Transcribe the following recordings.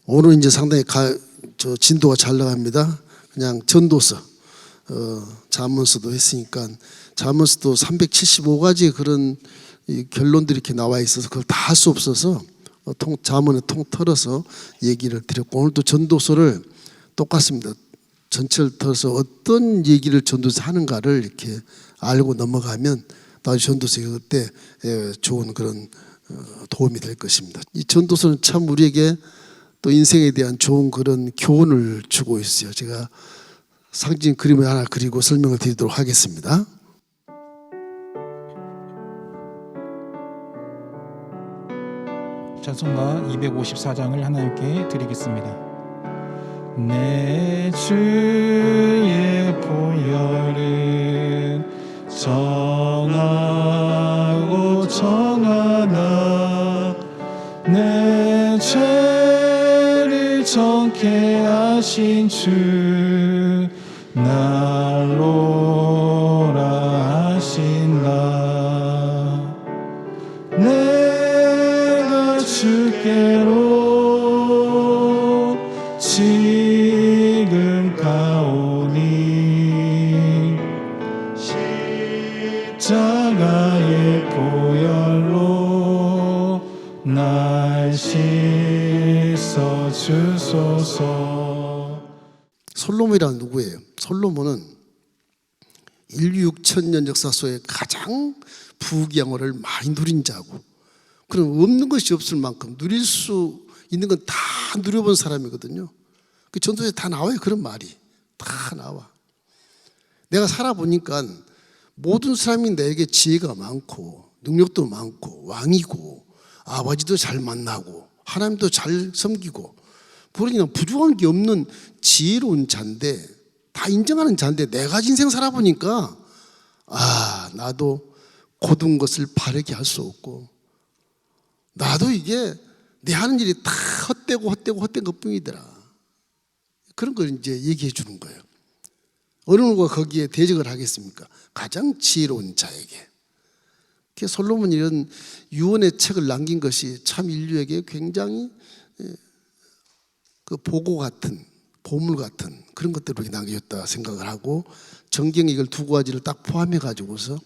오늘 이제 상당히 진도가 잘 나갑니다. 그냥 전도서, 잠언서도 했으니까 잠언서도 375가지 그런 이 결론들이 이렇게 나와 있어서 그걸 다 할 수 없어서 잠언에 통틀어서 얘기를 드렸고, 오늘도 전도서를 똑같습니다. 전체를 털어서 어떤 얘기를 전도서 하는가를 이렇게 알고 넘어가면 나중에 전도서 읽을 때 좋은 그런 도움이 될 것입니다. 이 전도서는 참 우리에게 또 인생에 대한 좋은 그런 교훈을 주고 있어요. 제가 상징 그림을 하나 그리고 설명을 드리도록 하겠습니다. 찬송가 254장을 하나님께 드리겠습니다. 내 주의 보혈은 정하고 정하나 내 죄를 정케 하신 주 날로라 하신다. 내가 주께로 지금 가오니 십자가의 보혈로 날 씻어 주소서. 솔로몬이란 누구예요? 솔로몬은 인류 6천년 역사 속에 가장 부귀영화를 많이 누린 자고, 그럼 없는 것이 없을 만큼 누릴 수 있는 건 다 누려본 사람이거든요. 그 전도에 다 나와요. 그런 말이 다 나와. 내가 살아보니까 모든 사람이 내게 지혜가 많고 능력도 많고 왕이고 아버지도 잘 만나고 하나님도 잘 섬기고, 그러니까 부족한 게 없는 지혜로운 자인데, 다 인정하는 자인데, 내가 인생 살아보니까 나도 고든 것을 바르게 할 수 없고, 나도 이게 내 하는 일이 다 헛된 것뿐이더라. 그런 걸 이제 얘기해 주는 거예요. 어느 누가 거기에 대적을 하겠습니까? 가장 지혜로운 자에게. 솔로몬이 이런 유언의 책을 남긴 것이 참 인류에게 굉장히 그 보고 같은, 보물 같은 그런 것들을 남겼다 생각을 하고, 정경에 이걸 두 가지를 딱 포함해 가지고서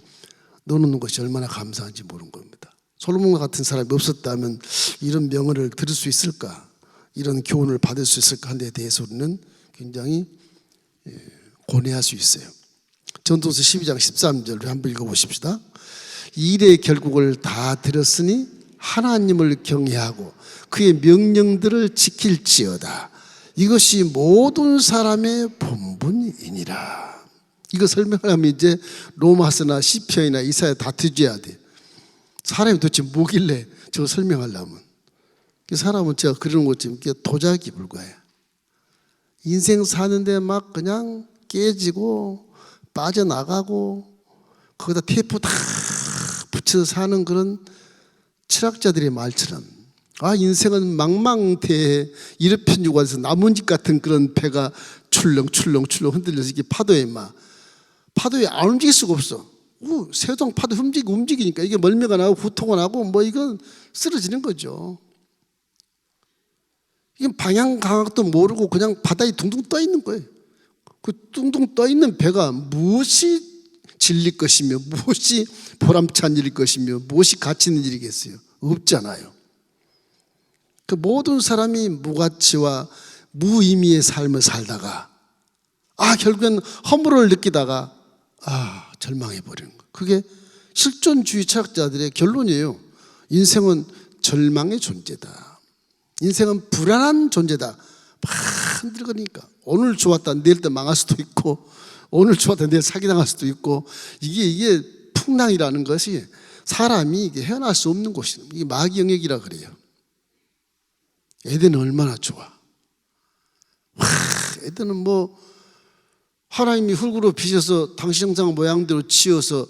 넣어놓는 것이 얼마나 감사한지 모르는 겁니다. 솔로몬과 같은 사람이 없었다면 이런 명언을 들을 수 있을까, 이런 교훈을 받을 수 있을까 하는 데 대해서 우리는 굉장히 고뇌할 수 있어요. 전도서 12장 13절을 한번 읽어보십시다. 일의 결국을 다 들었으니 하나님을 경외하고 그의 명령들을 지킬지어다. 이것이 모든 사람의 본분이니라. 이거 설명하면 이제 로마서나 시편이나 이사야 다 뒤져야 돼. 사람이 도대체 뭐길래 저거 설명하려면. 사람은 제가 그러는 것처럼 도자기 불과해. 인생 사는데 막 그냥 깨지고 빠져나가고 거기다 테이프 다 붙여서 사는 그런 철학자들의 말처럼, 인생은 망망대해 이르편주고 해서 나뭇잎 같은 그런 배가 출렁출렁 흔들려서 이게 파도에 안 움직일 수가 없어. 세동 파도 움직이니까 이게 멀미가 나고 구토가 나고 이건 쓰러지는 거죠. 이게 방향 감각도 모르고 그냥 바다에 둥둥 떠 있는 거예요. 그 둥둥 떠 있는 배가 무엇이 진릴 것이며 무엇이 보람찬 일일 것이며 무엇이 가치 있는 일이겠어요? 없잖아요. 그 모든 사람이 무가치와 무의미의 삶을 살다가 결국엔 허물을 느끼다가 절망해버리는 거예요. 그게 실존주의 철학자들의 결론이에요. 인생은 절망의 존재다. 인생은 불안한 존재다. 막 흔들거리니까 오늘 좋았다 내일 또 망할 수도 있고, 오늘 좋았다 내일 사기당할 수도 있고, 이게 풍랑이라는 것이 사람이 이게 헤어날 수 없는 곳이에요. 이게 마귀 영역이라 그래요. 에덴은 얼마나 좋아. 에덴은 하나님이 흙으로 빚어서 당신 형상 모양대로 지어서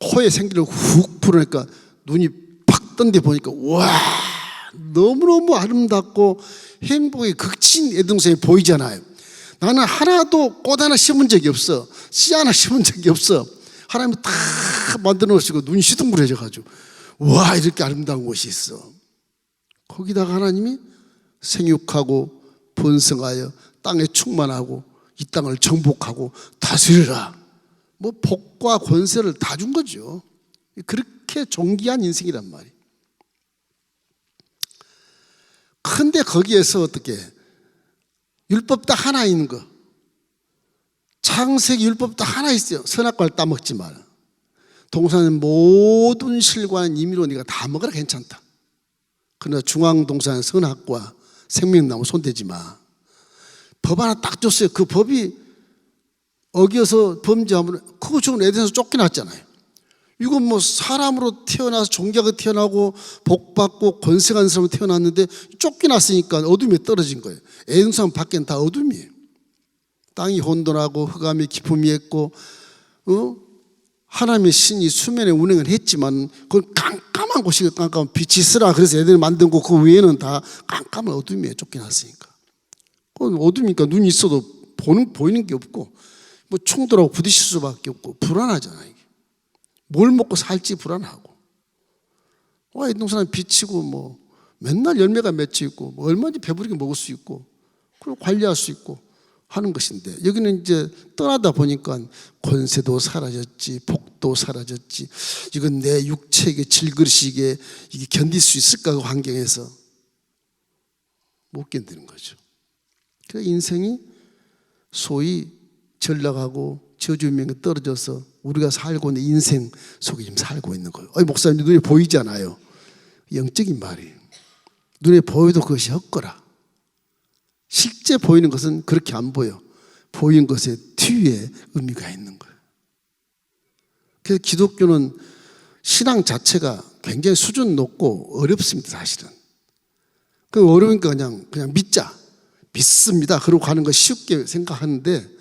코에 생기를 훅 불으니까 눈이 팍 뜬 데 보니까 너무너무 아름답고 행복의 극친 에덴성이 보이잖아요. 나는 하나도 꽃 하나 심은 적이 없어. 씨 하나 심은 적이 없어. 하나님이 다 만들어 놓으시고 눈이 시둥그레져 가지고 이렇게 아름다운 곳이 있어. 거기다가 하나님이 생육하고 번성하여 땅에 충만하고 이 땅을 정복하고 다스리라. 뭐 복과 권세를 다 준 거죠. 그렇게 존귀한 인생이란 말이에요. 근데 거기에서 어떻게 율법 딱 하나 있는 거, 창세기 율법 딱 하나 있어요. 선악과를 따먹지 마라. 동산의 모든 실과는 임의로 네가 다 먹어라, 괜찮다. 그러나 중앙동산 선악과 생명나무 손대지 마. 법 하나 딱 줬어요. 그 법이 어겨서 범죄하면 그거 지금 에덴에서 쫓겨났잖아요. 이건 뭐 사람으로 태어나서 존귀하게 태어나고 복받고 권세가 있는 사람으로 태어났는데 쫓겨났으니까 어둠에 떨어진 거예요. 에덴산 밖엔 다 어둠이에요. 땅이 혼돈하고 흑암이 기품이 했고 하나님의 신이 수면에 운행을 했지만 그건 깜깜한 곳이 깜깜한 빛이 있으라 그래서 에덴을 만든 거 그 외에는 다 깜깜한 어둠에 쫓겨났으니까. 그건 어둠이니까 눈이 있어도 보이는 게 없고 뭐 충돌하고 부딪힐 수밖에 없고 불안하잖아요. 이게. 뭘 먹고 살지 불안하고. 에덴 사람 비치고 뭐 맨날 열매가 맺혀 있고 뭐 얼마든지 배부르게 먹을 수 있고 그리고 관리할 수 있고 하는 것인데 여기는 이제 떠나다 보니까 권세도 사라졌지 복도 사라졌지. 이건 내 육체에게 질그릇이게 이게 견딜 수 있을까 그 환경에서 못 견디는 거죠. 그래서 인생이 소위 전락하고 저주명에 떨어져서 우리가 살고 있는 인생 속에 지금 살고 있는 거예요. 목사님 눈에 보이잖아요. 영적인 말이에요. 눈에 보여도 그것이 헛거라. 실제 보이는 것은 그렇게 안 보여. 보이는 것의 뒤에 의미가 있는 거예요. 그래서 기독교는 신앙 자체가 굉장히 수준 높고 어렵습니다, 사실은. 그 어려우니까 그냥 믿자. 믿습니다. 그러고 가는 거 쉽게 생각하는데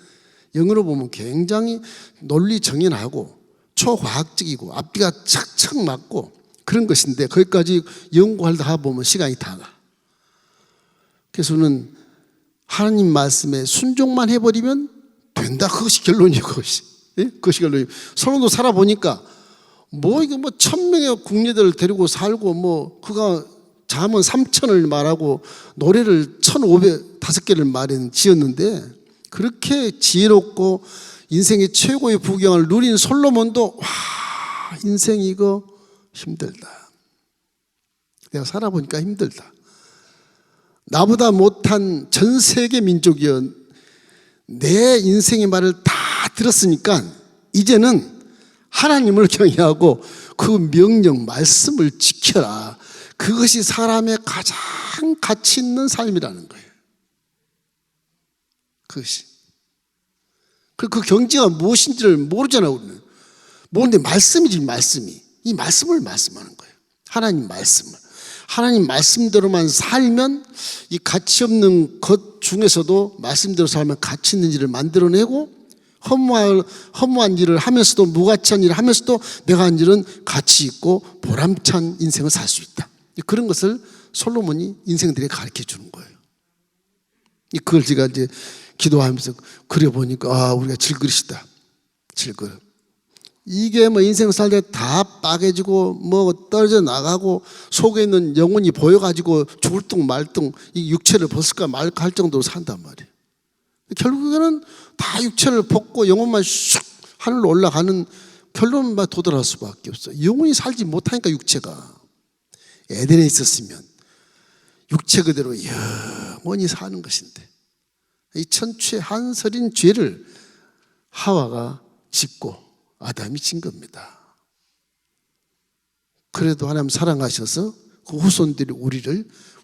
영어로 보면 굉장히 논리 정연하고 초과학적이고 앞뒤가 착착 맞고 그런 것인데 거기까지 연구하다 보면 시간이 다 가. 그래서 저는 하나님 말씀에 순종만 해버리면 된다. 그것이 결론이에요. 그것이. 예? 그것이 결론이에요. 서론도 살아보니까 이게 1000명의 궁녀들을 데리고 살고 그가 잠언 3000을 말하고 노래를 1505개를 지었는데 그렇게 지혜롭고 인생의 최고의 부경을 누린 솔로몬도 인생이 이거 힘들다. 내가 살아보니까 힘들다. 나보다 못한 전 세계 민족이여 내 인생의 말을 다 들었으니까 이제는 하나님을 경외하고 그 명령 말씀을 지켜라. 그것이 사람의 가장 가치 있는 삶이라는 거예요. 그것이. 그 경지가 무엇인지를 모르잖아요. 우리는. 모르는데 말씀이지 말씀이. 이 말씀을 말씀하는 거예요. 하나님 말씀을. 하나님 말씀대로만 살면 이 가치 없는 것 중에서도 말씀대로 살면 가치 있는 일을 만들어내고 허무한 일을 하면서도 무가치한 일을 하면서도 내가 한 일은 가치 있고 보람찬 인생을 살 수 있다. 그런 것을 솔로몬이 인생들에게 가르쳐 주는 거예요. 그걸 제가 이제 기도하면서 그려보니까 우리가 질그릇이다. 질그릇. 이게 인생 살 때 다 빠개지고 떨어져 나가고 속에 있는 영혼이 보여가지고 죽을 둥 말 둥 이 육체를 벗을까 말까 할 정도로 산단 말이에요. 결국에는 다 육체를 벗고 영혼만 슉 하늘로 올라가는 결론만 도달할 수밖에 없어요. 영혼이 살지 못하니까 육체가. 에덴에 있었으면 육체 그대로 영원히 사는 것인데 이 천추의 한설인 죄를 하와가 짓고 아담이 진 겁니다. 그래도 하나님 사랑하셔서 그 후손들이 우리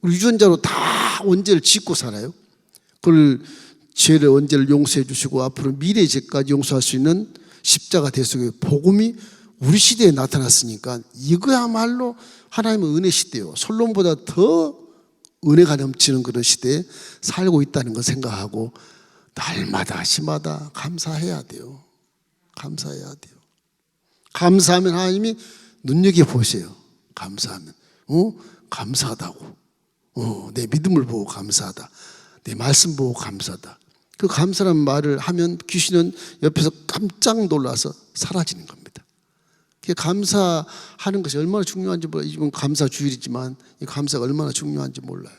유전자로 다 원죄를 짓고 살아요. 그걸 죄의 원죄를 용서해 주시고 앞으로 미래의 죄까지 용서할 수 있는 십자가 대속의 복음이 우리 시대에 나타났으니까 이거야말로 하나님의 은혜 시대요. 솔로몬보다 더 은혜가 넘치는 그런 시대에 살고 있다는 걸 생각하고 날마다 시마다 감사해야 돼요. 감사해야 돼요. 감사하면 하나님이 눈여겨보세요. 감사하면 감사하다고. 내 믿음을 보고 감사하다. 내 말씀 보고 감사하다. 그 감사라는 말을 하면 귀신은 옆에서 깜짝 놀라서 사라지는 겁니다. 감사하는 것이 얼마나 중요한지 몰라요. 이건 감사 주일이지만 이 감사가 얼마나 중요한지 몰라요.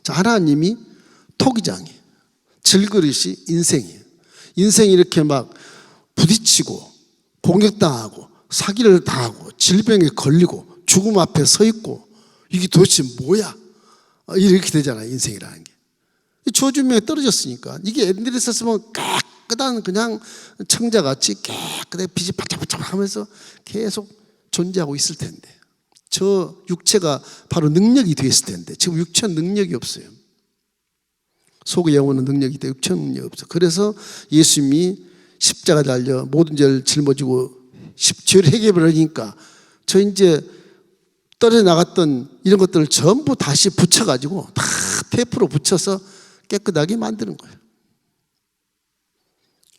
자, 하나님이 토기장이에요. 질그릇이 인생이에요. 인생이 이렇게 막 부딪히고 공격당하고 사기를 당하고 질병에 걸리고 죽음 앞에 서 있고 이게 도대체 뭐야? 이렇게 되잖아요, 인생이라는 게. 주어준명이 떨어졌으니까 이게 애들이 썼으면 깨끗한 그냥 청자같이 깨끗하게 빛이 반짝반짝 하면서 계속 존재하고 있을 텐데, 저 육체가 바로 능력이 되었을 텐데 지금 육체는 능력이 없어요. 속의 영혼은 능력이 있다, 육체는 능력이 없어. 그래서 예수님이 십자가 달려 모든 죄를 짊어지고 죄를 해결해버리니까 저 이제 떨어져 나갔던 이런 것들을 전부 다시 붙여가지고 다 테이프로 붙여서 깨끗하게 만드는 거예요.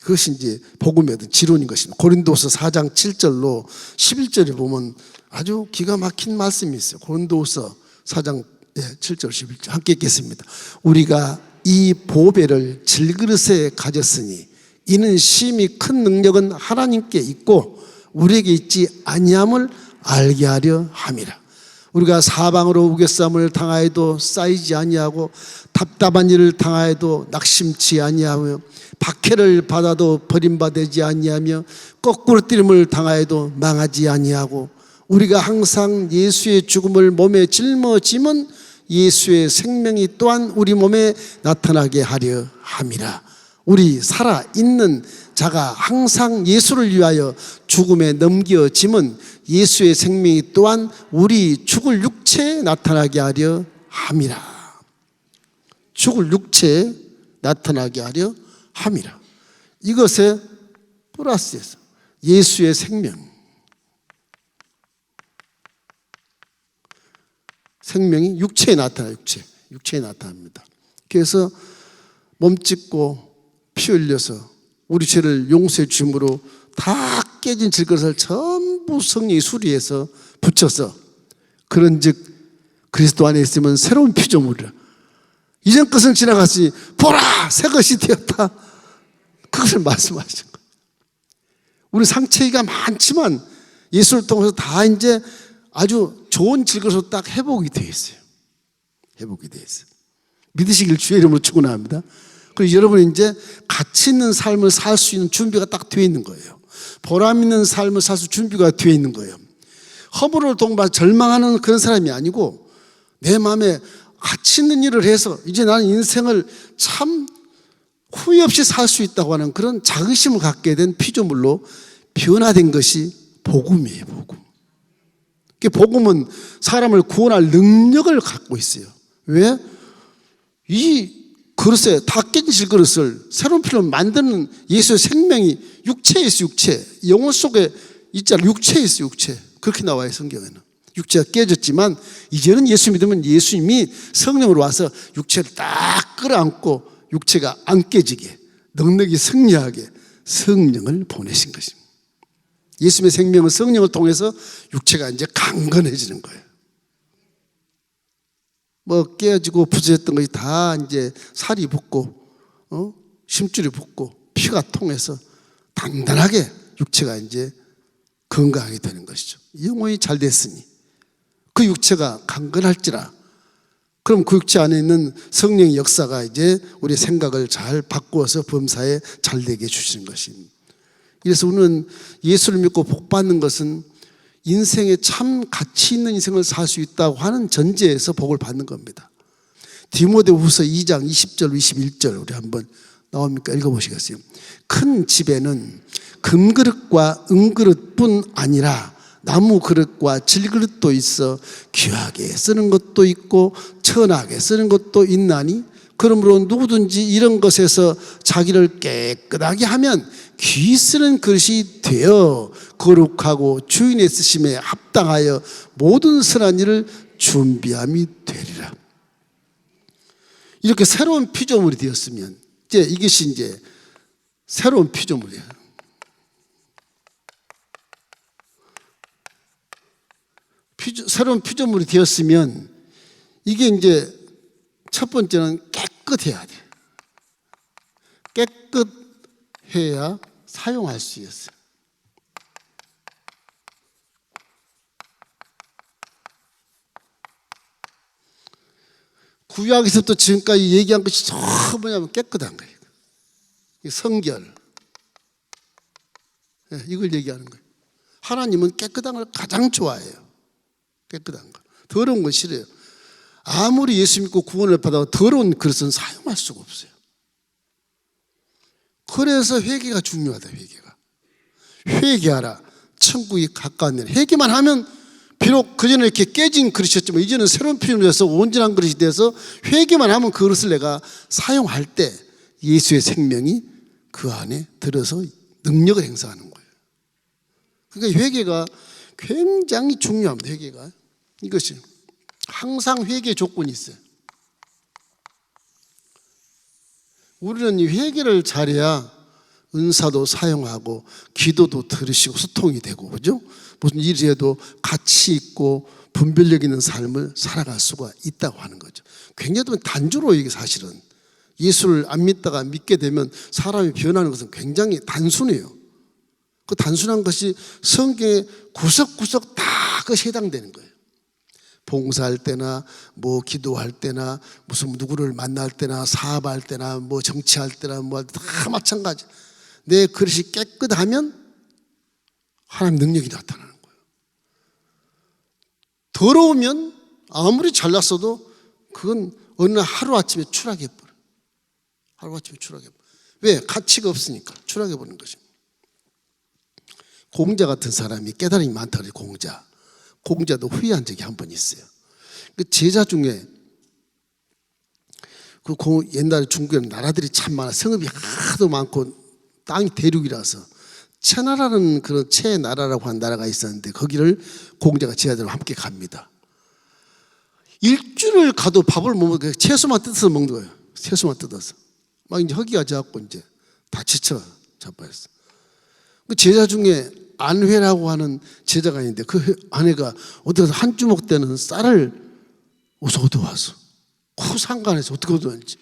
그것이 이제 복음의 어떤 지론인 것입니다. 고린도서 4장 7절로 11절에 보면 아주 기가 막힌 말씀이 있어요. 고린도서 4장 7절 11절 함께 읽겠습니다. 우리가 이 보배를 질그릇에 가졌으니 이는 심히 큰 능력은 하나님께 있고 우리에게 있지 아니함을 알게 하려 함이라. 우리가 사방으로 우겨쌈을 당하여도 쌓이지 아니하고 답답한 일을 당하여도 낙심치 아니하며 박해를 받아도 버림받지 아니하며 거꾸로 뛰림을 당하여도 망하지 아니하고 우리가 항상 예수의 죽음을 몸에 짊어짐은 예수의 생명이 또한 우리 몸에 나타나게 하려 함이라. 우리 살아있는 자가 항상 예수를 위하여 죽음에 넘겨짐은 예수의 생명이 또한 우리 죽을 육체에 나타나게 하려 함이라. 죽을 육체에 나타나게 하려 함이라. 이것에 플러스해서 예수의 생명, 생명이 육체에 나타나요. 육체에 나타납니다. 그래서 몸짓고 피 흘려서 우리 죄를 용서해 주심으로 다 깨진 질그릇을 전부 성령이 수리해서 붙여서 그런즉 그리스도 안에 있으면 새로운 피조물이라. 이전 것은 지나갔으니 보라 새 것이 되었다. 그것을 말씀하신 거예요. 우리 상처가 많지만 예수를 통해서 다 이제 아주 좋은 질그릇으로 딱 회복이 되어 있어요. 회복이 되어 있어요. 믿으시길 주의 이름으로 축원합니다. 그리고 여러분이 이제 가치 있는 삶을 살 수 있는 준비가 딱 되어 있는 거예요. 보람 있는 삶을 살 수 준비가 되어 있는 거예요. 허물을 동반 절망하는 그런 사람이 아니고 내 마음에 가치 있는 일을 해서 이제 나는 인생을 참 후회 없이 살 수 있다고 하는 그런 자긍심을 갖게 된 피조물로 변화된 것이 복음이에요. 복음. 복음은 사람을 구원할 능력을 갖고 있어요. 왜? 이 그릇에 다 깨진 질그릇을 새로운 피로 만드는 예수의 생명이 육체에 있어요. 육체. 영혼 속에 있잖아요. 육체에 있어요. 육체. 그렇게 나와요. 성경에는. 육체가 깨졌지만 이제는 예수 믿으면 예수님이 성령으로 와서 육체를 딱 끌어안고 육체가 안 깨지게 능력이 승리하게 성령을 보내신 것입니다. 예수님의 생명은 성령을 통해서 육체가 이제 강건해지는 거예요. 뭐 깨지고 부서졌던 것이 다 이제 살이 붙고 심줄이 붙고 피가 통해서 단단하게 육체가 이제 건강하게 되는 것이죠. 영혼이 잘 됐으니 그 육체가 강건할지라. 그럼 그 육체 안에 있는 성령의 역사가 이제 우리 생각을 잘 바꾸어서 범사에 잘 되게 해주시는 것입니다. 그래서 우리는 예수를 믿고 복 받는 것은 인생에 참 가치 있는 인생을 살 수 있다고 하는 전제에서 복을 받는 겁니다. 디모데후서 2장 20절 21절 우리 한번 나옵니까? 읽어보시겠어요? 큰 집에는 금그릇과 은그릇뿐 아니라 나무 그릇과 질그릇도 있어 귀하게 쓰는 것도 있고 천하게 쓰는 것도 있나니 그러므로 누구든지 이런 것에서 자기를 깨끗하게 하면 귀 쓰는 그릇이 되어 거룩하고 주인의 쓰심에 합당하여 모든 선한 일을 준비함이 되리라. 이렇게 새로운 피조물이 되었으면 이제 이것이 이제 새로운 피조물이야. 새로운 피조물이 되었으면 이게 이제 첫 번째는 깨끗해야 돼. 깨끗해야 사용할 수 있어요. 구약에서부터 지금까지 얘기한 것이 다 뭐냐면 깨끗한 거예요. 성결. 이걸 얘기하는 거예요. 하나님은 깨끗한 걸 가장 좋아해요. 깨끗한 거. 더러운 건 싫어요. 아무리 예수 믿고 구원을 받아도 더러운 그릇은 사용할 수가 없어요. 그래서 회개가 중요하다. 회개하라. 천국이 가까웠네. 회개만 하면 비록 그전에 이렇게 깨진 그릇이었지만 이제는 새로운 피를 내서 온전한 그릇이 돼서 회개만 하면 그 그릇을 내가 사용할 때 예수의 생명이 그 안에 들어서 능력을 행사하는 거예요. 그러니까 회개가 굉장히 중요합니다. 회개가. 이것이 항상 회개 조건이 있어요. 우리는 이 회개를 잘해야 은사도 사용하고 기도도 들으시고 소통이 되고, 그죠? 무슨 일이 해도 가치 있고 분별력 있는 삶을 살아갈 수가 있다고 하는 거죠. 굉장히 단조로워. 이게 사실은 예수를 안 믿다가 믿게 되면 사람이 변하는 것은 굉장히 단순해요. 그 단순한 것이 성경의 구석구석 다 그것이 해당되는 거예요. 봉사할 때나 뭐 기도할 때나 무슨 누구를 만날 때나 사업할 때나 뭐 정치할 때나 뭐 다 마찬가지. 내 그릇이 깨끗하면 하나님 능력이 나타나는 거예요. 더러우면 아무리 잘났어도 그건 어느 날 하루아침에 추락해버려요. 하루아침에 추락해버려요. 왜? 가치가 없으니까 추락해버리는 것입니다. 공자 같은 사람이 깨달음이 많다 그래요. 공자도 후회한 적이 한 번 있어요. 그 제자 중에 옛날에 중국에는 나라들이 참 많아. 성읍이 하도 많고 땅이 대륙이라서 채나라는 그런 채나라라고 하는 나라가 있었는데 거기를 공자가 제자들과 함께 갑니다. 일주를 가도 밥을 못 먹어요. 채소만 뜯어서 먹는 거예요. 채소만 뜯어서. 막 이제 허기가 져갖고 이제 다 지쳐 자빠졌어. 그 제자 중에 안회라고 하는 제자가 있는데 그 아내가 어디 가서 한 주먹 되는 쌀을 어디서 얻어와서 그 상간에서 어떻게 얻어왔는지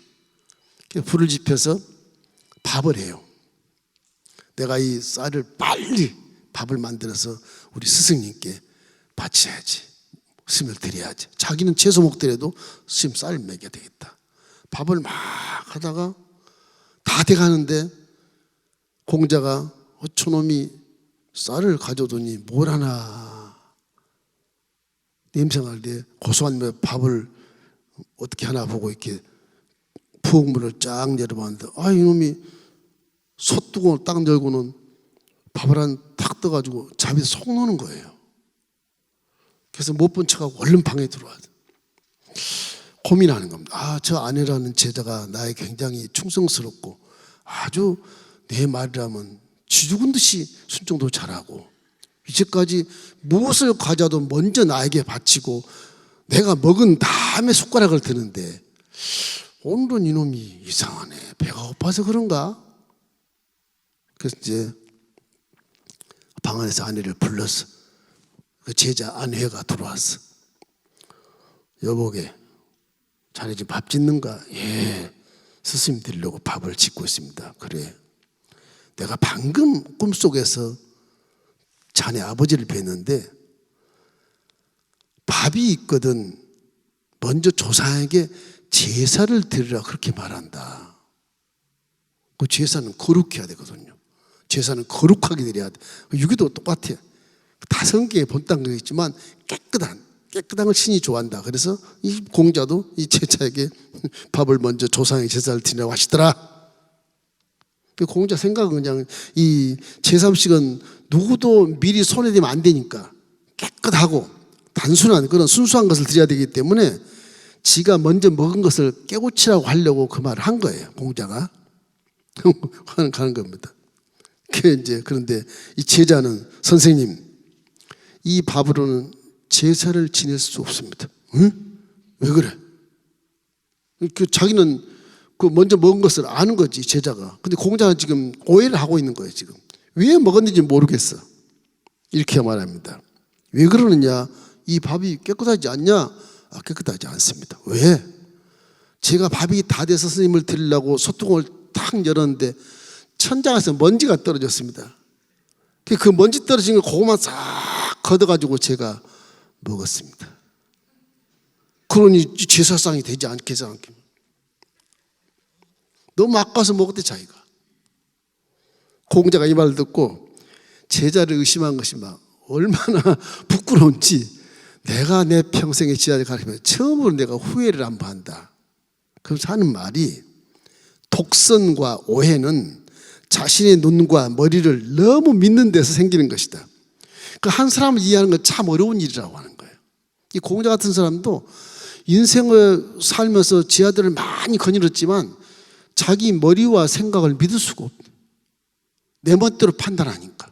불을 지펴서 밥을 해요. 내가 이 쌀을 빨리 밥을 만들어서 우리 스승님께 바쳐야지. 스님을 드려야지. 자기는 채소 먹더라도 스님 쌀을 먹여야 되겠다. 밥을 막 하다가 다 돼가는데 공자가 저놈이 쌀을 가져오더니 뭘 하나 냄새가 나는데 고소한 밥을 어떻게 하나 보고 이렇게 부엌문을 쫙 열어봤는데 이놈이 솥뚜껑을 딱 열고는 밥을 한 탁 떠가지고 잡이 속 넣는 거예요. 그래서 못 본 척하고 얼른 방에 들어와요. 고민하는 겁니다. 저 아내라는 제자가 나에 굉장히 충성스럽고 아주 내 말이라면 쥐죽은 듯이 순종도 잘하고 이제까지 무엇을 가져도 먼저 나에게 바치고 내가 먹은 다음에 숟가락을 드는데 오늘은 이놈이 이상하네. 배가 고파서 그런가? 그래서 이제 방 안에서 아내를 불렀어. 그 제자 안회가 들어왔어. 여보게, 자네 지금 밥 짓는가? 예, 스승님 드리려고 밥을 짓고 있습니다. 그래, 내가 방금 꿈속에서 자네 아버지를 뵀는데 밥이 있거든 먼저 조상에게 제사를 드리라 그렇게 말한다. 그 제사는 거룩해야 되거든요. 제사는 거룩하게 드려야 돼. 유기도 똑같아요. 다 성경에 본딴 거겠지만 깨끗한 걸 신이 좋아한다. 그래서 이 공자도 이 제자에게 밥을 먼저 조상의 제사를 드리라고 하시더라. 그 공자 생각은 그냥 이 제사음식은 누구도 미리 손에 대면 안 되니까 깨끗하고 단순한 그런 순수한 것을 드려야 되기 때문에 지가 먼저 먹은 것을 깨고치라고 하려고 그 말을 한 거예요. 공자가 가는 겁니다. 그런데 이 제자는 선생님, 이 밥으로는 제사를 지낼 수 없습니다. 응? 왜 그래? 자기는 그 먼저 먹은 것을 아는 거지, 제자가. 근데 공자는 지금 오해를 하고 있는 거예요, 지금. 왜 먹었는지 모르겠어. 이렇게 말합니다. 왜 그러느냐? 이 밥이 깨끗하지 않냐? 깨끗하지 않습니다. 왜? 제가 밥이 다 돼서 스님을 드리려고 소뚜껑을 탁 열었는데 천장에서 먼지가 떨어졌습니다. 그 먼지 떨어진 걸 그것만 싹 걷어가지고 제가 먹었습니다. 그러니 제사상이 되지 않겠어. 너무 아까워서 먹었대 자기가. 공자가 이 말을 듣고 제자를 의심한 것이 막 얼마나 부끄러운지, 내가 내 평생의 제자를 가르치면 처음으로 내가 후회를 한번 한다. 그래서 하는 말이, 독선과 오해는 자신의 눈과 머리를 너무 믿는 데서 생기는 것이다. 그 한 사람을 이해하는 건 참 어려운 일이라고 하는 거예요. 이 공자 같은 사람도 인생을 살면서 지하들을 많이 거닐었지만 자기 머리와 생각을 믿을 수가 없다. 내 멋대로 판단하니까.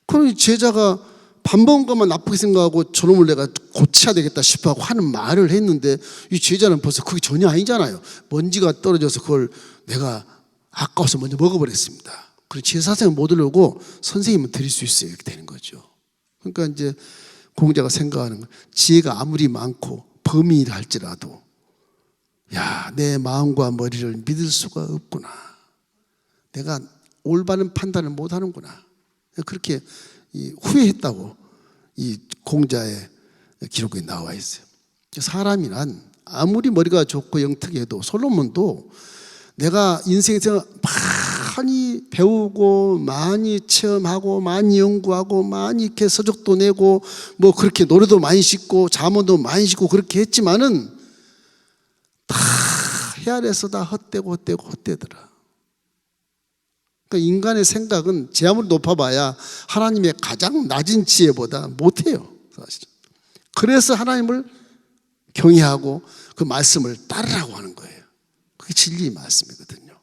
그러니 제자가 밥 먹은 것만 나쁘게 생각하고 저놈을 내가 고쳐야 되겠다 싶어 하고 하는 말을 했는데, 이 제자는 벌써 그게 전혀 아니잖아요. 먼지가 떨어져서 그걸 내가 아까워서 먼저 먹어버렸습니다. 그리고 제사상을 못 오려고 선생님은 드릴 수 있어요. 이렇게 되는 거죠. 그러니까 이제 공자가 생각하는 건, 지혜가 아무리 많고 범인이라 할지라도 내 마음과 머리를 믿을 수가 없구나. 내가 올바른 판단을 못 하는구나. 그렇게 후회했다고 이 공자의 기록에 나와 있어요. 사람이란 아무리 머리가 좋고 영특해도, 솔로몬도 내가 인생에서 많이 배우고 많이 체험하고 많이 연구하고 많이 이렇게 서적도 내고 뭐 그렇게 노래도 많이 싣고 잠언도 많이 싣고 그렇게 했지만은 다 헤아려서 다 헛되더라. 그러니까 인간의 생각은 제 아무리 높아봐야 하나님의 가장 낮은 지혜보다 못해요, 사실은. 그래서 하나님을 경외하고 그 말씀을 따르라고 하는 거예요. 그게 진리의 말씀이거든요.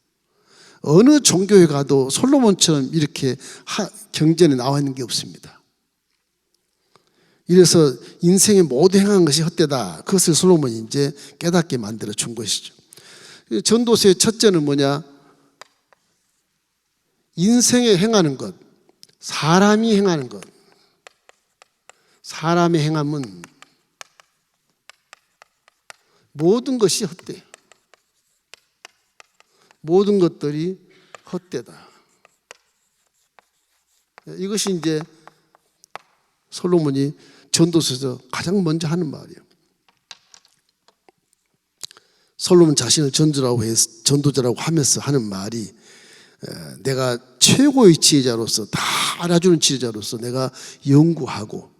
어느 종교에 가도 솔로몬처럼 이렇게 경전에 나와 있는 게 없습니다. 이래서 인생의 모든 행한 것이 헛되다. 그것을 솔로몬이 이제 깨닫게 만들어 준 것이죠. 전도서의 첫째는 뭐냐? 인생에 행하는 것, 사람이 행하는 것. 사람의 행함은 모든 것이 헛되요. 모든 것들이 헛되다. 이것이 이제 솔로몬이 전도서에서 가장 먼저 하는 말이에요. 솔로몬 자신을 전도자라고 하면서 하는 말이, 내가 최고의 지혜자로서, 다 알아주는 지혜자로서 내가 연구하고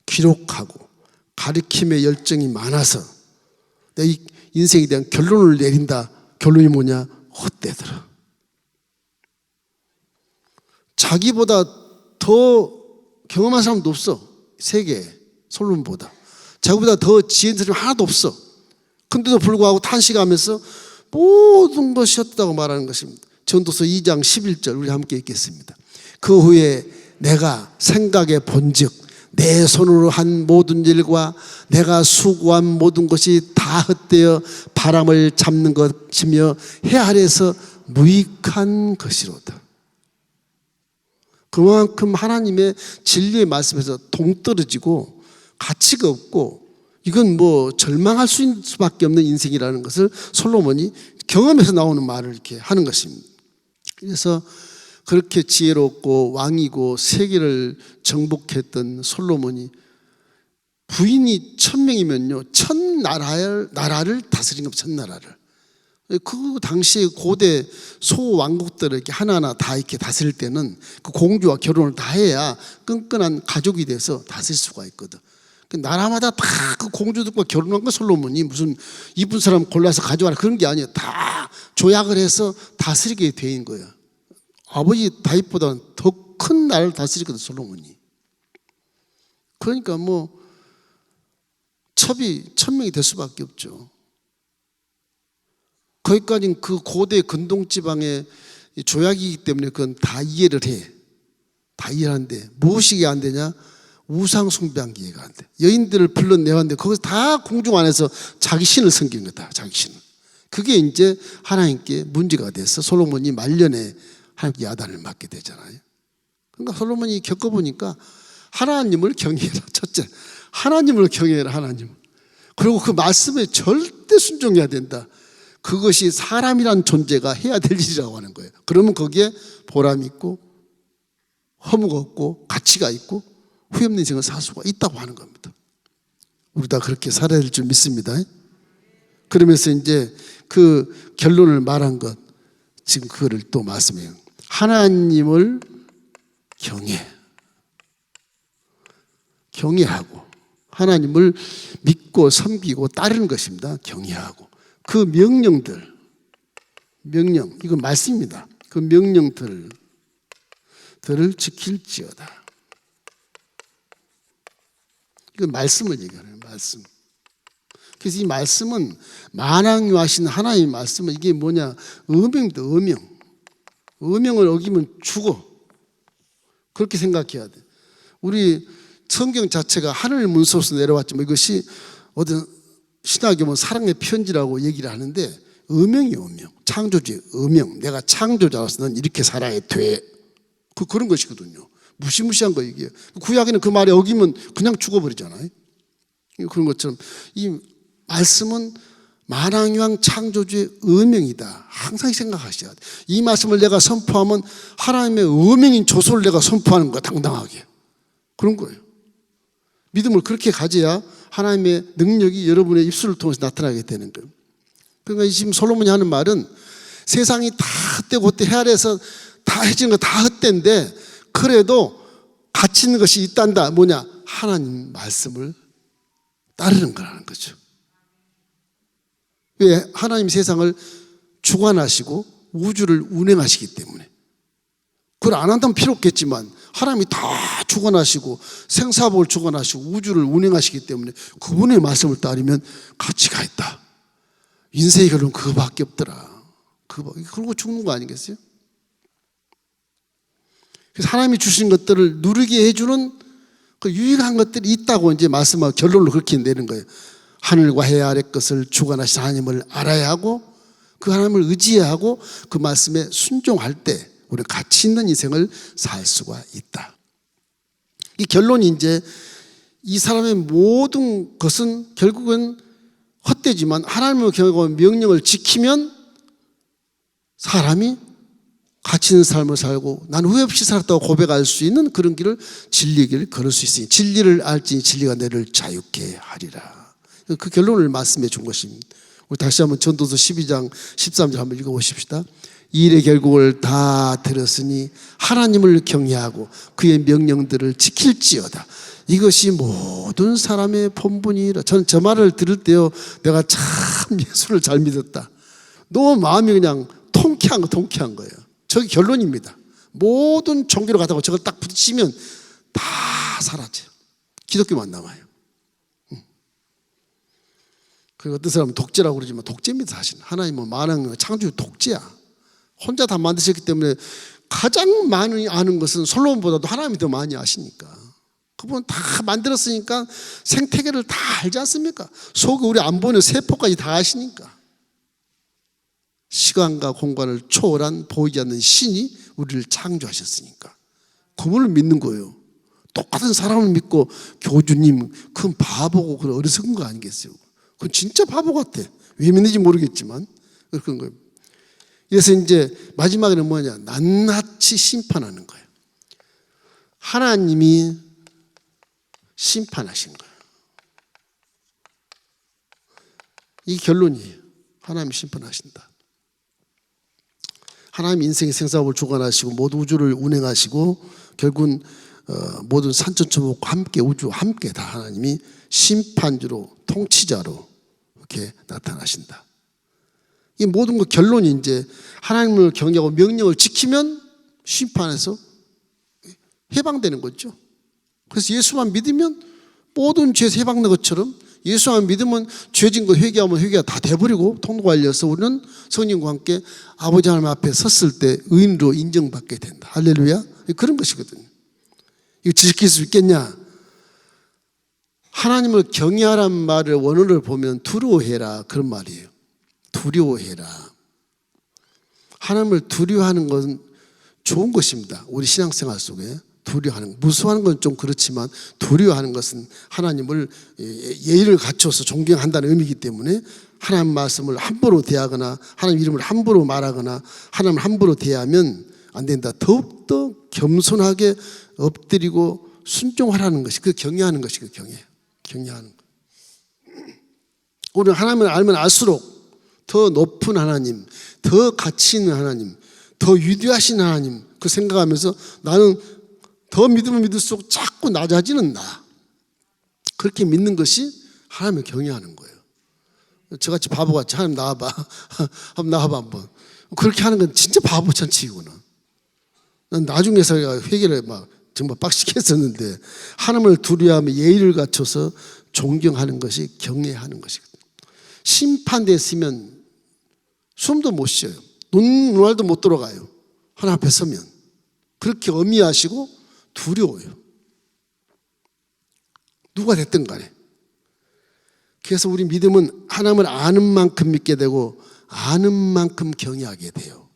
기록하고 가르침의 열정이 많아서 내 이 인생에 대한 결론을 내린다. 결론이 뭐냐? 헛되더라. 자기보다 더 경험한 사람도 없어. 세계에, 솔로몬보다. 자기보다 더 지혜인 사람이 하나도 없어. 근데도 불구하고 탄식하면서 모든 것이 헛되다고 말하는 것입니다. 전도서 2장 11절 우리 함께 읽겠습니다. 그 후에 내가 생각해 본즉 내 손으로 한 모든 일과 내가 수고한 모든 것이 다 헛되어 바람을 잡는 것이며 해 아래에서 무익한 것이로다. 그만큼 하나님의 진리의 말씀에서 동떨어지고 가치가 없고, 이건 뭐 절망할 수밖에 없는 인생이라는 것을 솔로몬이 경험에서 나오는 말을 이렇게 하는 것입니다. 그래서 그렇게 지혜롭고 왕이고 세계를 정복했던 솔로몬이 부인이 1000명이면요, 1000나라를 다스린 겁니다. 1000나라를. 그 당시에 고대 소왕국들을 이렇게 하나하나 다 이렇게 다스릴 때는 그 공주와 결혼을 다 해야 끈끈한 가족이 돼서 다스릴 수가 있거든. 나라마다 다 그 공주들과 결혼한 거 솔로몬이 무슨 이쁜 사람 골라서 가져와라 그런 게 아니에요. 다 조약을 해서 다스리게 돼 있는 거예요. 아버지 다윗보다는 더 큰 나라를 다스리거든, 솔로몬이. 그러니까 뭐 첩이 1000명이 될 수밖에 없죠. 거기까지는 그 고대 근동지방의 조약이기 때문에 그건 다 이해를 해. 다 이해하는데 무엇이 이해 안 되냐? 우상 숭배한 게 이해가 안 돼. 여인들을 불러내왔는데 거기서 다 궁중 안에서 자기 신을 섬기는 거다. 자기 신을. 그게 이제 하나님께 문제가 돼서 솔로몬이 말년에 하나님께 야단을 맞게 되잖아요. 그러니까 솔로몬이 겪어보니까 하나님을 경외해라. 첫째, 하나님을 경외해라. 하나님. 그리고 그 말씀에 절대 순종해야 된다. 그것이 사람이란 존재가 해야 될 일이라고 하는 거예요. 그러면 거기에 보람이 있고 허무가 없고 가치가 있고 후회 없는 인생을 살 수가 있다고 하는 겁니다. 우리 다 그렇게 살아야 될 줄 믿습니다. 그러면서 이제 그 결론을 말한 것, 지금 그거를 또 말씀해요. 하나님을 경외하고 하나님을 믿고 섬기고 따르는 것입니다. 경외하고 그 명령, 이건 말씀입니다. 그 명령들을 지킬지어다. 이건 말씀을 얘기하는 말씀. 그래서 이 말씀은 만왕유하신 하나님의 말씀은 이게 뭐냐? 어명입니다. 어명을 어기면 죽어. 그렇게 생각해야 돼. 우리 성경 자체가 하늘 문서로서 내려왔지만 이것이 어떤 신학에 보면 사랑의 편지라고 얘기를 하는데 어명이에요. 창조주의 어명. 내가 창조자로서 넌 이렇게 살아야 돼. 그런 것이거든요. 무시무시한 거 이게. 구약에는 그 말에 어기면 그냥 죽어버리잖아요. 그런 것처럼 이 말씀은 만왕유한 창조주의 어명이다. 항상 생각하셔야 돼. 이 말씀을 내가 선포하면 하나님의 어명인 조소를 내가 선포하는 거야. 당당하게. 그런 거예요. 믿음을 그렇게 가져야 하나님의 능력이 여러분의 입술을 통해서 나타나게 되는 거예요. 그러니까 지금 솔로몬이 하는 말은 세상이 다 헛되고 헛되 헤아려서 다 해지는 거 다 헛된데 그래도 가치 있는 것이 있단다. 뭐냐? 하나님 말씀을 따르는 거라는 거죠. 왜? 하나님 세상을 주관하시고 우주를 운행하시기 때문에. 그걸 안 한다면 필요 없겠지만 하나님이 다 주관하시고 생사복을 주관하시고 우주를 운행하시기 때문에 그분의 말씀을 따르면 가치가 있다. 인생의 결론은 그거밖에 없더라. 그러고 죽는 거 아니겠어요? 그래서 하나님이 주신 것들을 누리게 해주는 그 유익한 것들이 있다고 이제 말씀하고 결론을 그렇게 내는 거예요. 하늘과 해 아래 것을 주관하신 하나님을 알아야 하고 그 하나님을 의지해야 하고 그 말씀에 순종할 때 우리는 가치 있는 인생을 살 수가 있다. 이 결론이 이제 이 사람의 모든 것은 결국은 헛되지만 하나님의 경외하고 명령을 지키면 사람이 가치 있는 삶을 살고 난 후회 없이 살았다고 고백할 수 있는 그런 길을 진리의 길을 걸을 수 있으니 진리를 알지니 진리가 너를 자유케 하리라. 그 결론을 말씀해 준 것입니다. 우리 다시 한번 전도서 12장 13절 한번 읽어보십시다. 이 일의 결국을 다 들었으니 하나님을 경외하고 그의 명령들을 지킬지어다. 이것이 모든 사람의 본분이라. 저는 저 말을 들을 때요, 내가 참 예수를 잘 믿었다. 너무 마음이 그냥 통쾌한 거예요. 저게 결론입니다. 모든 종교를 갖다가 저걸 딱 붙이면 다 사라져요. 기독교만 남아요. 그리고 어떤 사람은 독재라고 그러지만 독재입니다. 사실 하나님은 만왕 창조주 독재야. 혼자 다 만드셨기 때문에 가장 많이 아는 것은 솔로몬보다도 하나님이 더 많이 아시니까. 그분은 다 만들었으니까 생태계를 다 알지 않습니까? 속에 우리 안 보이는 세포까지 다 아시니까. 시간과 공간을 초월한 보이지 않는 신이 우리를 창조하셨으니까. 그분을 믿는 거예요. 똑같은 사람을 믿고 교주님 그건 바보고 그런 어리석은 거 아니겠어요? 그건 진짜 바보 같아. 왜 믿는지 모르겠지만 그런 거예요. 그래서 이제 마지막에는 뭐냐? 낱낱이 심판하는 거예요. 하나님이 심판하신 거예요. 이 결론이에요. 하나님이 심판하신다. 하나님 인생의 생사복을 주관하시고 모든 우주를 운행하시고 결국은 모든 산천초목과 함께 우주 함께 다 하나님이 심판주로 통치자로 이렇게 나타나신다. 이 모든 것 결론이 이제 하나님을 경외하고 명령을 지키면 심판에서 해방되는 거죠. 그래서 예수만 믿으면 모든 죄에서 해방된 것처럼 예수만 믿으면 죄진 거 회개하면 회개가 다 돼버리고 통로가 열려서 우리는 성령과 함께 아버지 하나님 앞에 섰을 때 의인으로 인정받게 된다. 할렐루야. 그런 것이거든요. 이거 지킬 수 있겠냐? 하나님을 경외하란 말을 원어를 보면 두려워해라 그런 말이에요. 두려워해라. 하나님을 두려워하는 건 좋은 것입니다. 우리 신앙생활 속에 두려워하는, 무서워하는 건 좀 그렇지만 두려워하는 것은 하나님을 예의를 갖춰서 존경한다는 의미이기 때문에 하나님 말씀을 함부로 대하거나 하나님 이름을 함부로 말하거나 하나님을 함부로 대하면 안 된다. 더욱더 겸손하게 엎드리고 순종하라는 것이 그 경외하는 것이 그 경외하는 것. 우리는 하나님을 알면 알수록 더 높은 하나님, 더 가치 있는 하나님, 더 위대하신 하나님 그 생각하면서 나는 더 믿으면 믿을수록 자꾸 낮아지는 나. 그렇게 믿는 것이 하나님을 경외하는 거예요. 저같이 바보같이 하나님 나와봐. 한번 나와봐 한번. 그렇게 하는 건 진짜 바보찬치 이거는. 난 나중에서 회개를 막 정말 빡시게 했었는데 하나님을 두려워하며 예의를 갖춰서 존경하는 것이 경외하는 것이거든요. 심판대에 서면 숨도 못 쉬어요. 눈알도 못 들어가요. 하나님 앞에 서면. 그렇게 엄미하시고 두려워요. 누가 됐든 간에. 그래서 우리 믿음은 하나님을 아는 만큼 믿게 되고 아는 만큼 경외하게 돼요.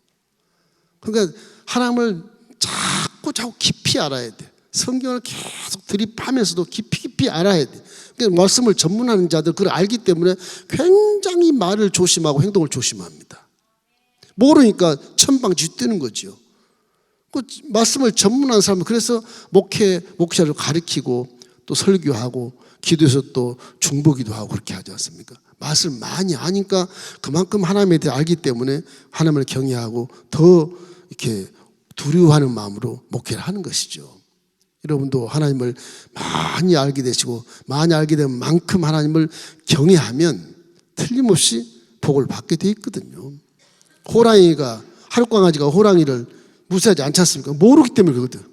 그러니까 하나님을 자꾸 깊이 알아야 돼. 성경을 계속 드립하면서도 깊이 알아야 돼. 그러니까 말씀을 전문하는 자들 그걸 알기 때문에 굉장히 말을 조심하고 행동을 조심합니다. 모르니까 천방지뛰는 거죠. 그 말씀을 전문하는 사람은 그래서 목회자를 가르치고 또 설교하고 기도해서 또 중보기도 하고 그렇게 하지 않습니까? 말씀을 많이 아니까 그만큼 하나님에 대해 알기 때문에 하나님을 경외하고 더 이렇게 두려워하는 마음으로 목회를 하는 것이죠. 여러분도 하나님을 많이 알게 되시고 많이 알게 된 만큼 하나님을 경외하면 틀림없이 복을 받게 돼 있거든요. 호랑이가 하룻강아지가 호랑이를 무시하지 않지 않습니까? 모르기 때문에 그러거든.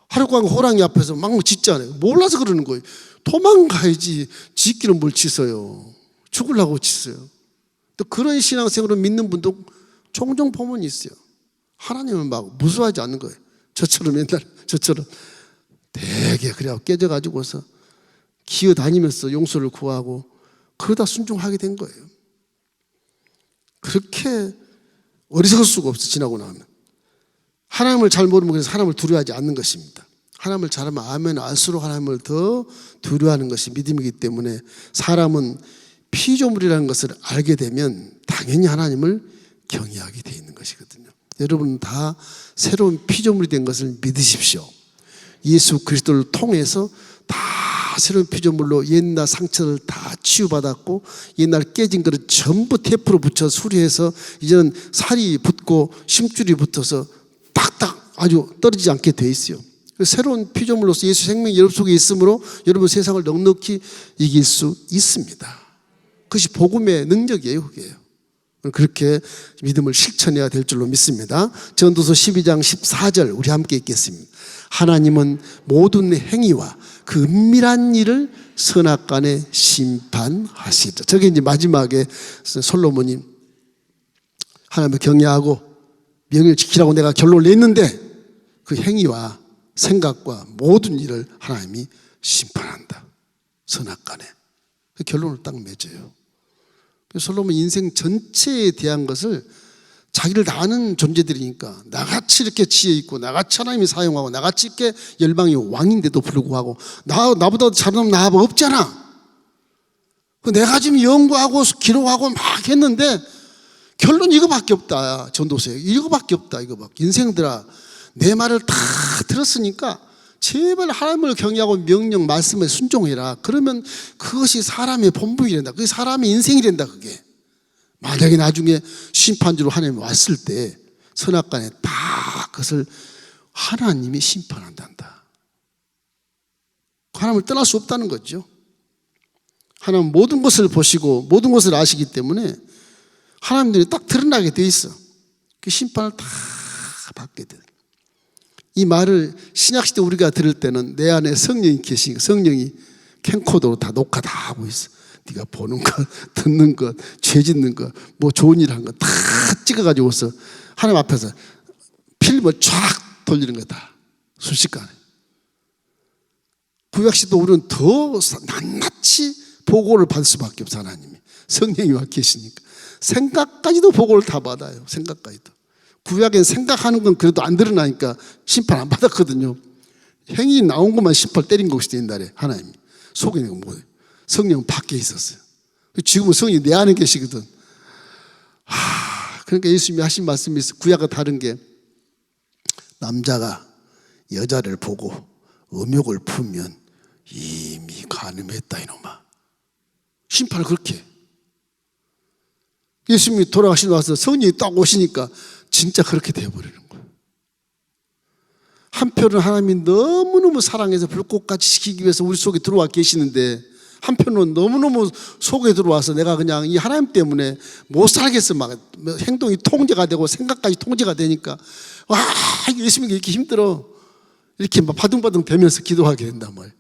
하룻강 호랑이 앞에서 막 짖잖아요. 몰라서 그러는 거예요. 도망가야지 짖기는 뭘 짖어요. 죽으려고 짖어요. 또 그런 신앙생활을 믿는 분도 종종 보면 있어요. 하나님을 막 무서워하지 않는 거예요. 저처럼 옛날 저처럼 되게 그래 깨져가지고서 기어다니면서 용서를 구하고 그러다 순종하게 된 거예요. 그렇게 어리석을 수가 없어. 지나고 나면 하나님을 잘 모르면 그래서 하나님을 두려워하지 않는 것입니다. 하나님을 잘 알면 알수록 하나님을 더 두려워하는 것이 믿음이기 때문에 사람은 피조물이라는 것을 알게 되면 당연히 하나님을 경외하게 돼 있는 것이거든요. 여러분 다 새로운 피조물이 된 것을 믿으십시오. 예수 그리스도를 통해서 다 새로운 피조물로 옛날 상처를 다 치유받았고 옛날 깨진 것을 전부 테이프로 붙여 수리해서 이제는 살이 붙고 심줄이 붙어서 딱딱 아주 떨어지지 않게 돼 있어요. 새로운 피조물로서 예수 생명이 여러분 속에 있으므로 여러분 세상을 넉넉히 이길 수 있습니다. 그것이 복음의 능력이에요. 그게요. 그렇게 믿음을 실천해야 될 줄로 믿습니다. 전도서 12장 14절 우리 함께 읽겠습니다. 하나님은 모든 행위와 그 은밀한 일을 선악간에 심판하시리라. 저게 이제 마지막에 솔로몬이 하나님을 경외하고 명예를 지키라고 내가 결론을 냈는데 그 행위와 생각과 모든 일을 하나님이 심판한다. 선악간에. 그 결론을 딱 맺어요. 솔로몬 인생 전체에 대한 것을 자기를 다 아는 존재들이니까 나같이 이렇게 지혜 있고 나같이 하나님이 사용하고 나같이 이렇게 열방의 왕인데도 불구하고 나보다 잘하면 나 없잖아. 내가 지금 연구하고 기록하고 막 했는데 결론 이거밖에 없다. 전도서에 이거밖에 없다. 이거밖에. 인생들아 내 말을 다 들었으니까 제발 하나님을 경외하고 명령 말씀에 순종해라. 그러면 그것이 사람의 본분이 된다. 그게 사람의 인생이 된다. 그게 만약에 나중에 심판주로 하나님이 왔을 때 선악간에 다 그것을 하나님이 심판한단다. 하나님을 떠날 수 없다는 거죠. 하나님은 모든 것을 보시고 모든 것을 아시기 때문에 하나님들이 딱 드러나게 돼 있어. 그 심판을 다 받게 돼. 이 말을 신약시대 우리가 들을 때는 내 안에 성령이 계시니까 성령이 캠코더로 다 녹화 다 하고 있어. 네가 보는 것, 듣는 것, 죄 짓는 것, 뭐 좋은 일 한 것 다 찍어가지고서 하나님 앞에서 필름을 쫙 돌리는 거다. 순식간에. 구약시대도 우리는 더 낱낱이 보고를 받을 수밖에 없어. 하나님이 성령이 와 계시니까 생각까지도 보고를 다 받아요. 생각까지도. 구약엔 생각하는 건 그래도 안 드러나니까 심판 안 받았거든요. 행위 나온 것만 심판 때린 것이죠. 옛날에 하나님이 속에 있는 건 뭐예요? 성령은 밖에 있었어요. 지금은 성령이 내 안에 계시거든. 그러니까 예수님이 하신 말씀이 있어요. 구약과 다른 게 남자가 여자를 보고 음욕을 품으면 이미 간음했다 이놈아. 심판을 그렇게 해. 예수님이 돌아가시고 나서 성령이 딱 오시니까 진짜 그렇게 되어버리는 거예요. 한편으로는 하나님이 너무너무 사랑해서 불꽃같이 시키기 위해서 우리 속에 들어와 계시는데, 한편으로는 너무너무 속에 들어와서 내가 그냥 이 하나님 때문에 못 살겠어. 막 행동이 통제가 되고 생각까지 통제가 되니까, 와, 예수님이 이렇게 힘들어. 이렇게 막 바둥바둥 대면서 기도하게 된단 말이에요.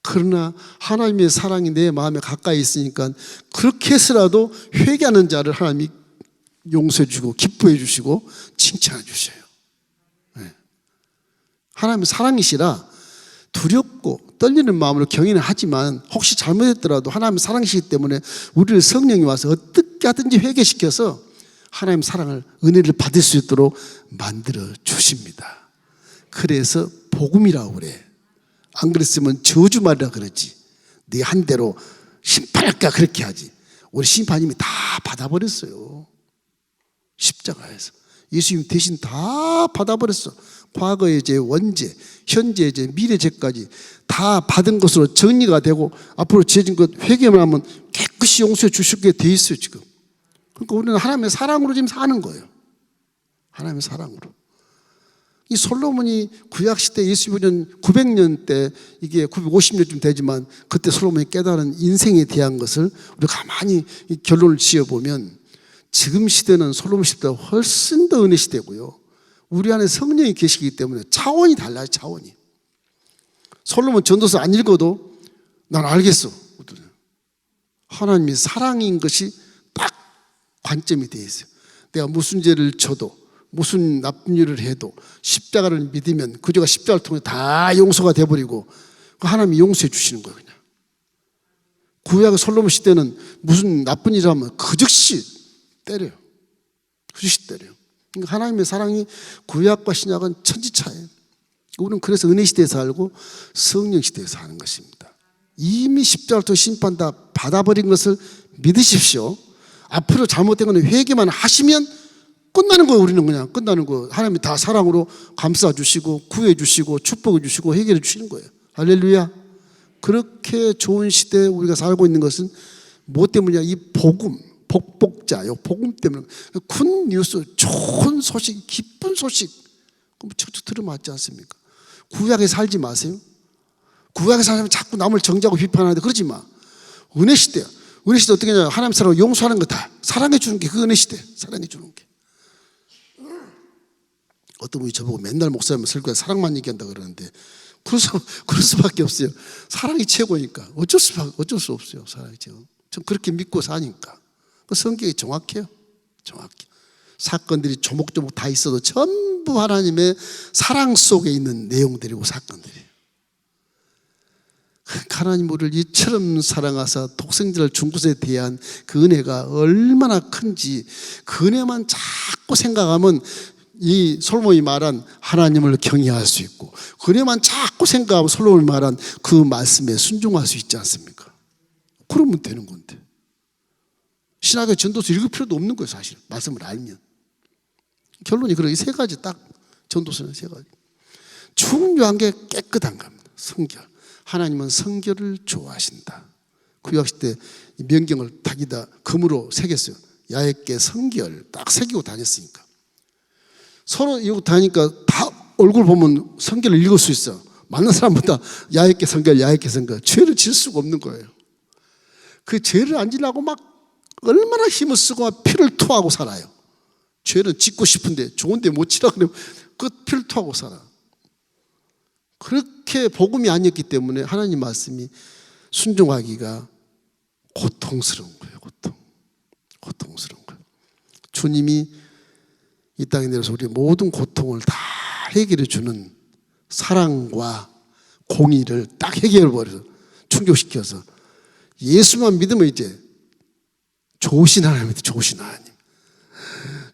그러나 하나님의 사랑이 내 마음에 가까이 있으니까 그렇게 해서라도 회개하는 자를 하나님이 용서해 주고 기뻐해 주시고 칭찬해 주셔요. 네. 하나님은 사랑이시라 두렵고 떨리는 마음으로 경외는 하지만, 혹시 잘못했더라도 하나님은 사랑이시기 때문에 우리를 성령이 와서 어떻게 하든지 회개시켜서 하나님 사랑을, 은혜를 받을 수 있도록 만들어 주십니다. 그래서 복음이라고 그래. 안 그랬으면 저주말이라 그러지. 네 한 대로 심판할까 그렇게 하지. 우리 심판님이 다 받아버렸어요. 십자가에서 예수님 대신 다 받아버렸어. 과거의 죄, 원죄, 현재의 죄, 미래 죄까지 다 받은 것으로 정리가 되고, 앞으로 죄진 것 회개만 하면 깨끗이 용서해 주시게 돼 있어요 지금. 그러니까 우리는 하나님의 사랑으로 지금 사는 거예요. 하나님의 사랑으로. 이 솔로몬이 구약시대 예수님은 900년 때, 이게 950년쯤 되지만, 그때 솔로몬이 깨달은 인생에 대한 것을 우리가 가만히 결론을 지어보면, 지금 시대는 솔로몬 시대보다 훨씬 더 은혜 시대고요, 우리 안에 성령이 계시기 때문에 차원이 달라요. 차원이. 솔로몬 전도서 안 읽어도 난 알겠어. 하나님이 사랑인 것이 딱 관점이 되어 있어요. 내가 무슨 죄를 져도, 무슨 나쁜 일을 해도 십자가를 믿으면 그 죄가 십자가를 통해 다 용서가 돼버리고 하나님이 용서해 주시는 거예요. 그냥. 구약의 솔로몬 시대는 무슨 나쁜 일을 하면 그 즉시 때려요. 그 즉시 때려요. 그러니까 하나님의 사랑이 구약과 신약은 천지차이에요. 우리는 그래서 은혜 시대에 살고 성령 시대에 사는 것입니다. 이미 십자가를 통해 심판 다 받아버린 것을 믿으십시오. 앞으로 잘못된 건 회개만 하시면 끝나는 거예요. 우리는 그냥 끝나는 거. 하나님이 다 사랑으로 감싸 주시고 구해 주시고 축복해 주시고 해결해 주시는 거예요. 할렐루야. 그렇게 좋은 시대에 우리가 살고 있는 것은 뭐 때문이냐? 이 복음, 복복자, 요 복음 때문에. 군 뉴스, 좋은 소식, 기쁜 소식, 그럼 척척 들으면 맞지 않습니까? 구약에 살지 마세요. 구약에 살면 자꾸 남을 정죄하고 비판하는데 그러지 마. 은혜 시대야. 은혜 시대 어떻게 하냐? 하나님 사랑을 용서하는 거 다 사랑해 주는 게 그 은혜 시대. 사랑해 주는 게. 어떤 분이 저보고 맨날 목사님 설교에 사랑만 얘기한다 그러는데, 그럴 수밖에 없어요. 사랑이 최고니까 어쩔 수 없어요. 사랑이 최고. 전 그렇게 믿고 사니까. 그 성격이 정확해요. 정확해. 사건들이 조목조목 다 있어도 전부 하나님의 사랑 속에 있는 내용들이고 사건들이에요. 하나님 우리를 이처럼 사랑하사 독생자를 준 것에 대한 그 은혜가 얼마나 큰지, 그 은혜만 자꾸 생각하면 이 솔로몬이 말한 하나님을 경외할 수 있고, 그 은혜만 자꾸 생각하면 솔로몬이 말한 그 말씀에 순종할 수 있지 않습니까? 그러면 되는 건데. 신학의 전도서 읽을 필요도 없는 거예요. 사실 말씀을 알면. 결론이 그렇게 세 가지, 딱 전도서는 세 가지. 중요한 게 깨끗한 겁니다. 성결. 하나님은 성결을 좋아하신다. 구약시대 명경을 탁이다 금으로 새겼어요. 야훼께 성결 딱 새기고 다녔으니까. 서로 이러고 다니까 다 얼굴 보면 성결을 읽을 수 있어. 만난 사람보다 야훼께 성결, 야훼께 성결. 죄를 질 수가 없는 거예요. 그 죄를 안 지려고 막 얼마나 힘을 쓰고 피를 토하고 살아요. 죄는 짓고 싶은데 좋은데 못 지라 그러면 그 피를 토하고 살아. 그렇게 복음이 아니었기 때문에 하나님 말씀이 순종하기가 고통스러운 거예요. 고통스러운 거예요. 주님이 이 땅에 내려서 우리의 모든 고통을 다 해결해 주는 사랑과 공의를 딱 해결해 버려서 충족시켜서 예수만 믿으면 이제 좋으신 하나님입니다. 좋으신 하나님.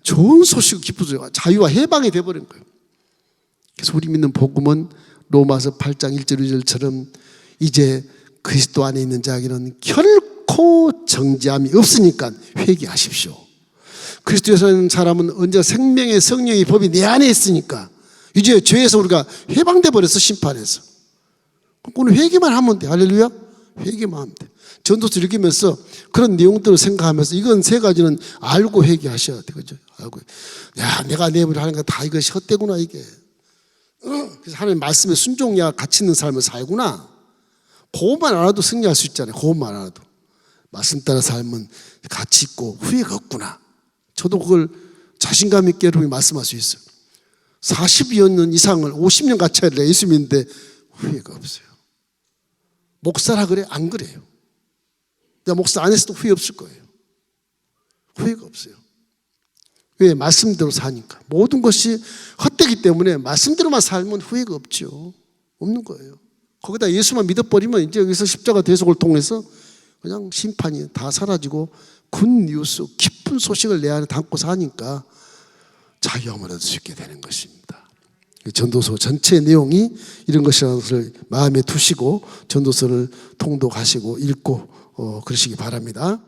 좋은 소식을 기쁘죠. 자유와 해방이 돼버린 거예요. 그래서 우리 믿는 복음은 로마서 8장 1절 2절처럼 이제 그리스도 안에 있는 자에게는 결코 정죄함이 없으니까 회개하십시오. 그리스도에서 있는 사람은 언제 생명의 성령의 법이 내 안에 있으니까 이제 죄에서 우리가 해방돼 버렸어. 심판에서. 그건 회개만 하면 돼. 할렐루야. 회개만 하면 돼. 전도서 읽으면서 그런 내용들을 생각하면서 이건 세 가지는 알고 회개하셔야 되겠죠. 알고. 야, 내가 내버려 하는 거 다 이것이 헛되구나, 이게. 그래서 하나님 말씀에 순종이야 가치 있는 삶을 살구나. 그것만 알아도 승리할 수 있잖아요. 그것만 알아도. 말씀 따라 삶은 가치 있고 후회가 없구나. 저도 그걸 자신감 있게 여러분이 말씀할 수 있어요. 40여 년 이상을 50년 같이 하려 예수님인데 후회가 없어요. 목사라 그래? 안 그래요. 내가 목사 안 했어도 후회 없을 거예요. 후회가 없어요. 왜? 말씀대로 사니까. 모든 것이 헛되기 때문에 말씀대로만 살면 후회가 없죠. 없는 거예요. 거기다 예수만 믿어버리면 이제 여기서 십자가 대속을 통해서 그냥 심판이 다 사라지고 굿뉴스, 기쁜 소식을 내 안에 담고 사니까 자유함을 얻을 수 있게 되는 것입니다. 전도서 전체 내용이 이런 것이라는 것을 마음에 두시고 전도서를 통독하시고 읽고 그러시기 바랍니다.